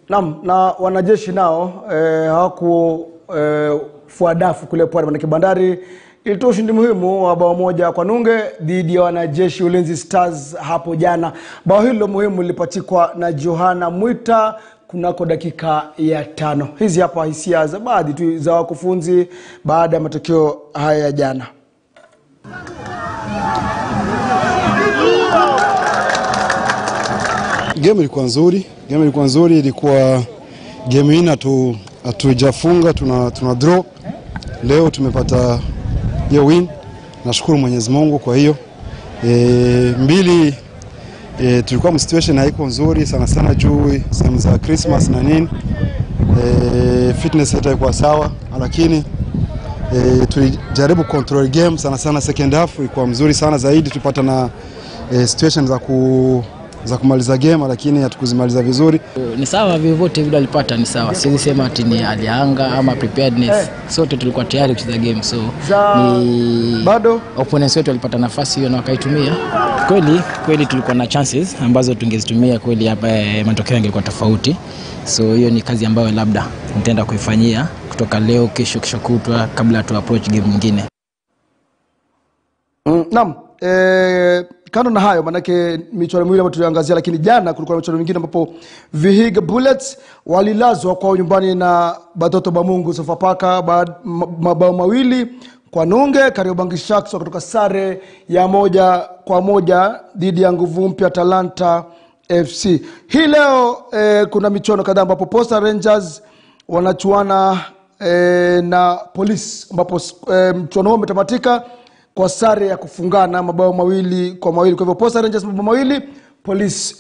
Naam, na wanajeshi nao hawakufuadafu kule Pwani, maana Bandari ilitoa ushindi muhimu wa bao moja kwa nunge dhidi ya wanajeshi Ulinzi Stars hapo jana. Bao hilo muhimu lilipachikwa na Johana Mwita kunako dakika ya 5. Hizi hapa hisia za baadhi tu za wakufunzi baada ya matokeo haya ya jana. Game ilikuwa nzuri, ilikuwa game hii hatujafunga, tuna draw. Leo tumepata hiyo win. Nashukuru Mwenyezi Mungu kwa hiyo. Mbili tulikuwa situation haiko nzuri sana juu sehemu za Christmas na nini. Fitness yetu haikuwa sawa, lakini tulijaribu control game sana second half ilikuwa mzuri sana zaidi, tupata na situation za kumaliza game, lakini hatukuzimaliza vizuri. Ni sawa, vyovyote vile alipata ni sawa. Siwezi sema ati ni alianga ama preparedness. Sote tulikuwa tayari kucheza game, so ni bado opponents wetu walipata nafasi hiyo na wakaitumia. Kweli tulikuwa na chances ambazo tungezitumia, kweli hapa matokeo yangekuwa tofauti. So hiyo ni kazi ambayo labda nitaenda kuifanyia kutoka leo, kesho kutwa, kabla tu approach game nyingine. Naam, kando na hayo, manake michuano miwili ambayo tuliangazia, lakini jana kulikuwa na michuano mingine ambapo Vihiga Bullets walilazwa kwa nyumbani na Batoto Bamungu Sofapaka mabao mawili kwa nunge. Kariobangi Sharks kutoka sare ya 1-1 dhidi ya Nguvu Mpya Talanta FC. Hii leo kuna michuano kadhaa ambapo Posta Rangers wanachuana na Police, ambapo mchuano huo umetamatika kwa sare ya kufungana mabao 2-2. Kwa hivyo Posta Rangers mabao 2, Police